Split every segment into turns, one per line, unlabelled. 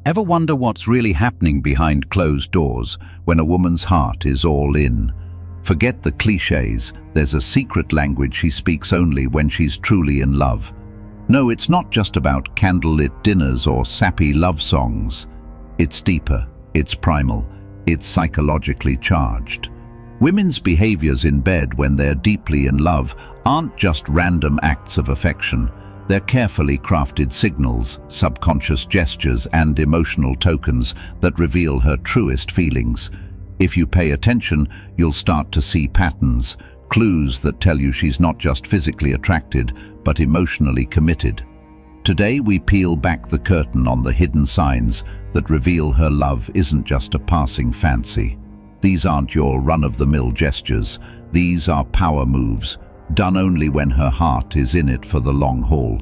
Ever wonder what's really happening behind closed doors when a woman's heart is all in? Forget the cliches, there's a secret language she speaks only when she's truly in love. No, it's not just about candlelit dinners or sappy love songs. It's deeper, it's primal, it's psychologically charged. Women's behaviors in bed when they're deeply in love aren't just random acts of affection. They're carefully crafted signals, subconscious gestures, and emotional tokens that reveal her truest feelings. If you pay attention, you'll start to see patterns, clues that tell you she's not just physically attracted, but emotionally committed. Today we peel back the curtain on the hidden signs that reveal her love isn't just a passing fancy. These aren't your run-of-the-mill gestures. These are power moves, done only when her heart is in it for the long haul.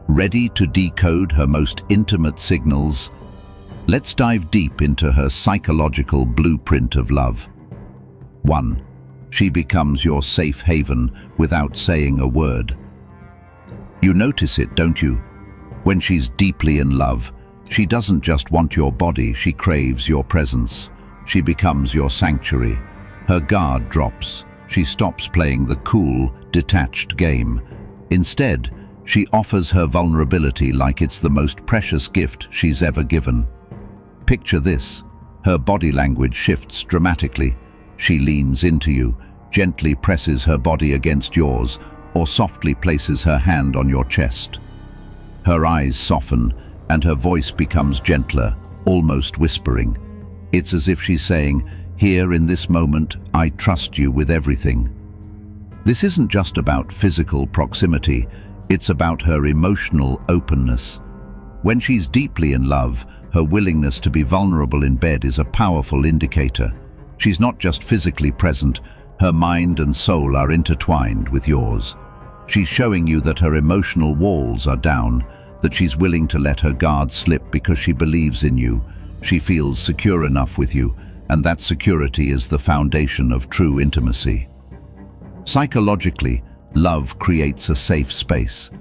Ready to decode her most intimate signals? Let's dive deep into her psychological blueprint of love. 1. She becomes your safe haven without saying a word. You notice it, don't you? When she's deeply in love, she doesn't just want your body, she craves your presence. She becomes your sanctuary. Her guard drops. She stops playing the cool, detached game. Instead, she offers her vulnerability like it's the most precious gift she's ever given. Picture this. Her body language shifts dramatically. She leans into you, gently presses her body against yours, or softly places her hand on your chest. Her eyes soften, and her voice becomes gentler, almost whispering. It's as if she's saying, "Here in this moment, I trust you with everything." This isn't just about physical proximity, it's about her emotional openness. When she's deeply in love, her willingness to be vulnerable in bed is a powerful indicator. She's not just physically present, her mind and soul are intertwined with yours. She's showing you that her emotional walls are down, that she's willing to let her guard slip because she believes in you. She feels secure enough with you, and that security is the foundation of true intimacy. Psychologically, love creates a safe space.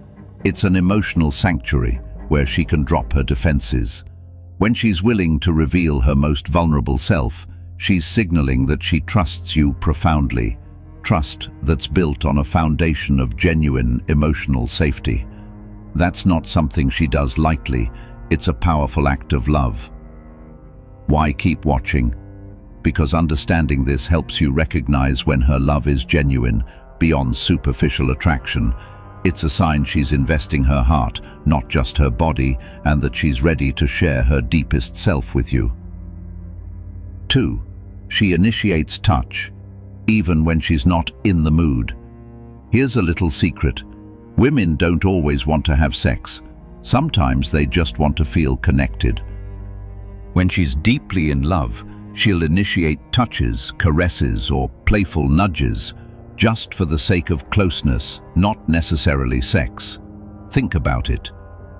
It's an emotional sanctuary where she can drop her defenses. When she's willing to reveal her most vulnerable self, she's signaling that she trusts you profoundly. Trust that's built on a foundation of genuine emotional safety. That's not something she does lightly, it's a powerful act of love. Why keep watching? Because understanding this helps you recognize when her love is genuine, beyond superficial attraction. It's a sign she's investing her heart, not just her body, and that she's ready to share her deepest self with you. 2. She initiates touch, even when she's not in the mood. Here's a little secret. Women don't always want to have sex. Sometimes they just want to feel connected. When she's deeply in love, she'll initiate touches, caresses, or playful nudges, just for the sake of closeness, not necessarily sex. Think about it.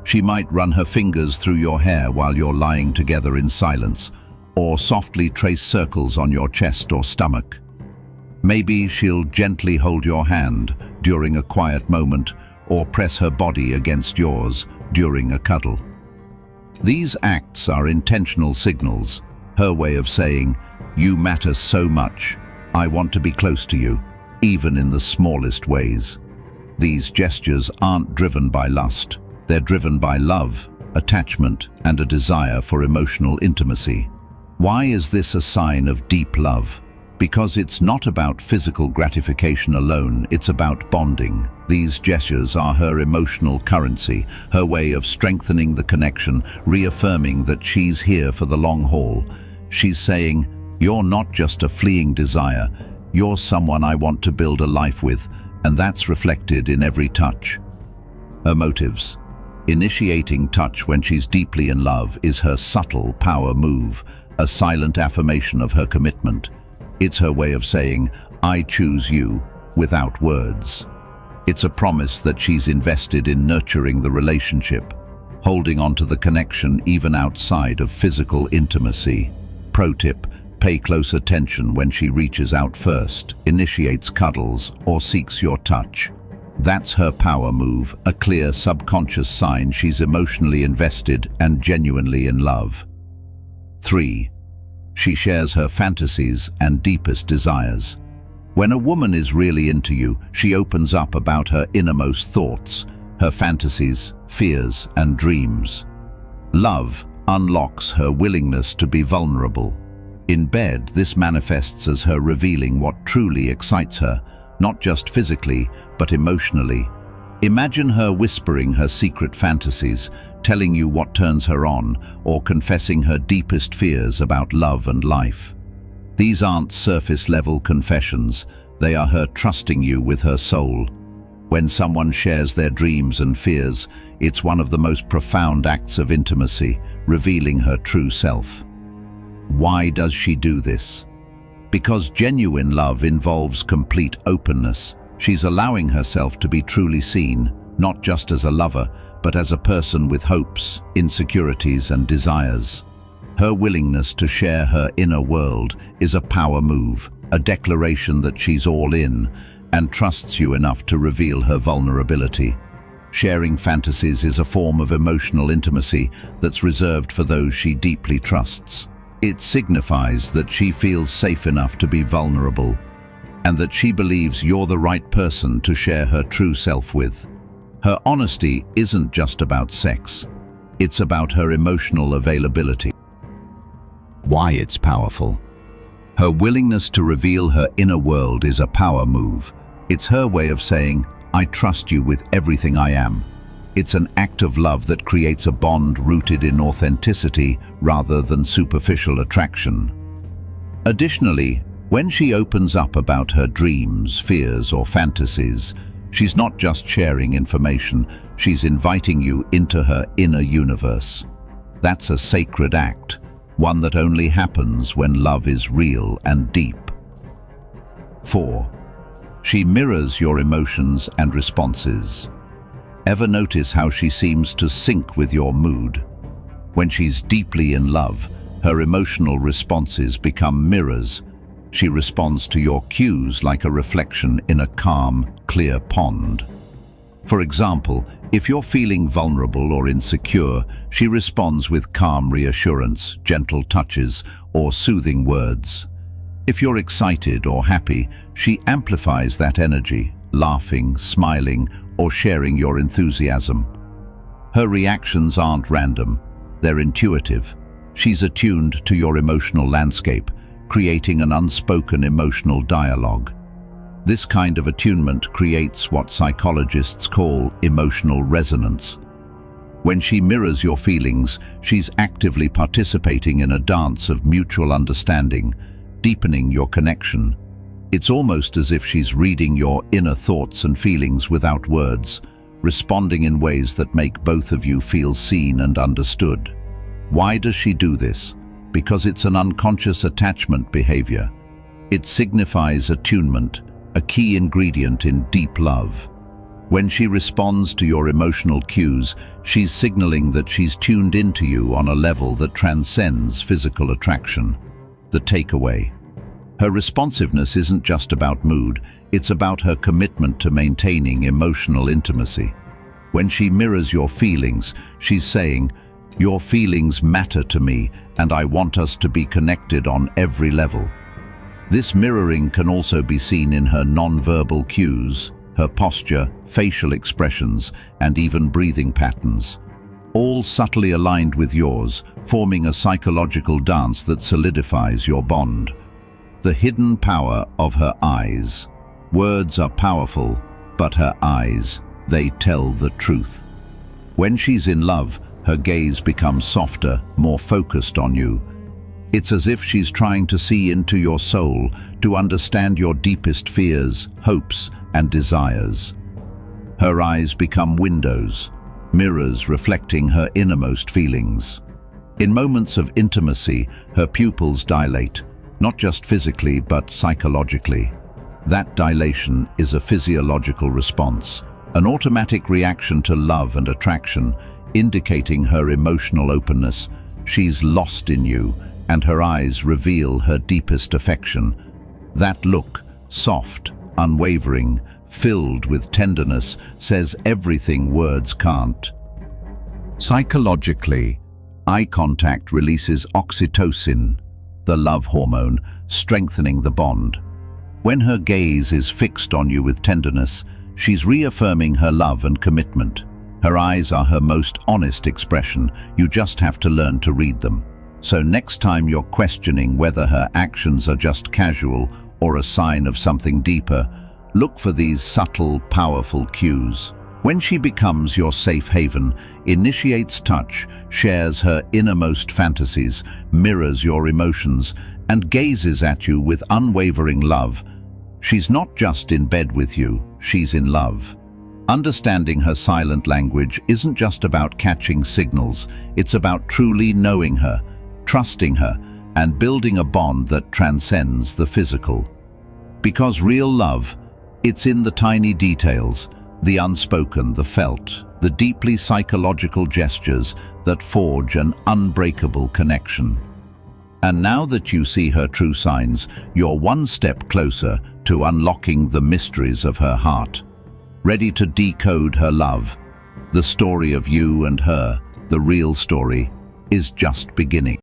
She might run her fingers through your hair while you're lying together in silence, or softly trace circles on your chest or stomach. Maybe she'll gently hold your hand during a quiet moment, or press her body against yours during a cuddle. These acts are intentional signals, her way of saying, "You matter so much. I want to be close to you, even in the smallest ways." These gestures aren't driven by lust. They're driven by love, attachment, and a desire for emotional intimacy. Why is this a sign of deep love? Because it's not about physical gratification alone, it's about bonding. These gestures are her emotional currency, her way of strengthening the connection, reaffirming that she's here for the long haul. She's saying, "You're not just a fleeing desire, you're someone I want to build a life with," and that's reflected in every touch. Her motives. Initiating touch when she's deeply in love is her subtle power move, a silent affirmation of her commitment. It's her way of saying, "I choose you," without words. It's a promise that she's invested in nurturing the relationship, holding on to the connection even outside of physical intimacy. Pro tip, pay close attention when she reaches out first, initiates cuddles, or seeks your touch. That's her power move, a clear subconscious sign she's emotionally invested and genuinely in love. 3. She shares her fantasies and deepest desires. When a woman is really into you, she opens up about her innermost thoughts, her fantasies, fears, and dreams. Love unlocks her willingness to be vulnerable. In bed, this manifests as her revealing what truly excites her, not just physically, but emotionally. Imagine her whispering her secret fantasies, telling you what turns her on, or confessing her deepest fears about love and life. These aren't surface-level confessions, they are her trusting you with her soul. When someone shares their dreams and fears, it's one of the most profound acts of intimacy, revealing her true self. Why does she do this? Because genuine love involves complete openness. She's allowing herself to be truly seen, not just as a lover, but as a person with hopes, insecurities, and desires. Her willingness to share her inner world is a power move, a declaration that she's all in and trusts you enough to reveal her vulnerability. Sharing fantasies is a form of emotional intimacy that's reserved for those she deeply trusts. It signifies that she feels safe enough to be vulnerable, and that she believes you're the right person to share her true self with. Her honesty isn't just about sex. It's about her emotional availability. Why it's powerful. Her willingness to reveal her inner world is a power move. It's her way of saying, I trust you with everything I am. It's an act of love that creates a bond rooted in authenticity rather than superficial attraction. Additionally, when she opens up about her dreams, fears, or fantasies, she's not just sharing information, she's inviting you into her inner universe. That's a sacred act, one that only happens when love is real and deep. 4. She mirrors your emotions and responses. Ever notice how she seems to sync with your mood? When she's deeply in love, her emotional responses become mirrors. She responds to your cues like a reflection in a calm, clear pond. For example, if you're feeling vulnerable or insecure, she responds with calm reassurance, gentle touches, or soothing words. If you're excited or happy, she amplifies that energy, laughing, smiling, or sharing your enthusiasm. Her reactions aren't random, they're intuitive. She's attuned to your emotional landscape, creating an unspoken emotional dialogue. This kind of attunement creates what psychologists call emotional resonance. When she mirrors your feelings, she's actively participating in a dance of mutual understanding, deepening your connection. It's almost as if she's reading your inner thoughts and feelings without words, responding in ways that make both of you feel seen and understood. Why does she do this? Because it's an unconscious attachment behavior. It signifies attunement, a key ingredient in deep love. When she responds to your emotional cues, she's signaling that she's tuned into you on a level that transcends physical attraction. The takeaway. Her responsiveness isn't just about mood, it's about her commitment to maintaining emotional intimacy. When she mirrors your feelings, she's saying, your feelings matter to me, and I want us to be connected on every level. This mirroring can also be seen in her nonverbal cues, her posture, facial expressions, and even breathing patterns. All subtly aligned with yours, forming a psychological dance that solidifies your bond. The hidden power of her eyes. Words are powerful, but her eyes, they tell the truth. When she's in love, her gaze becomes softer, more focused on you. It's as if she's trying to see into your soul, to understand your deepest fears, hopes, and desires. Her eyes become windows, mirrors reflecting her innermost feelings. In moments of intimacy, her pupils dilate, not just physically but psychologically. That dilation is a physiological response, an automatic reaction to love and attraction, indicating her emotional openness. She's lost in you, and her eyes reveal her deepest affection. That look, soft, unwavering, filled with tenderness, says everything words can't. Psychologically, eye contact releases oxytocin, the love hormone, strengthening the bond. When her gaze is fixed on you with tenderness, she's reaffirming her love and commitment. Her eyes are her most honest expression. You just have to learn to read them. So next time you're questioning whether her actions are just casual or a sign of something deeper, look for these subtle, powerful cues. When she becomes your safe haven, initiates touch, shares her innermost fantasies, mirrors your emotions, and gazes at you with unwavering love, she's not just in bed with you, she's in love. Understanding her silent language isn't just about catching signals, it's about truly knowing her, trusting her, and building a bond that transcends the physical. Because real love, it's in the tiny details, the unspoken, the felt, the deeply psychological gestures that forge an unbreakable connection. And now that you see her true signs, you're one step closer to unlocking the mysteries of her heart. Ready to decode her love, the story of you and her, the real story, is just beginning.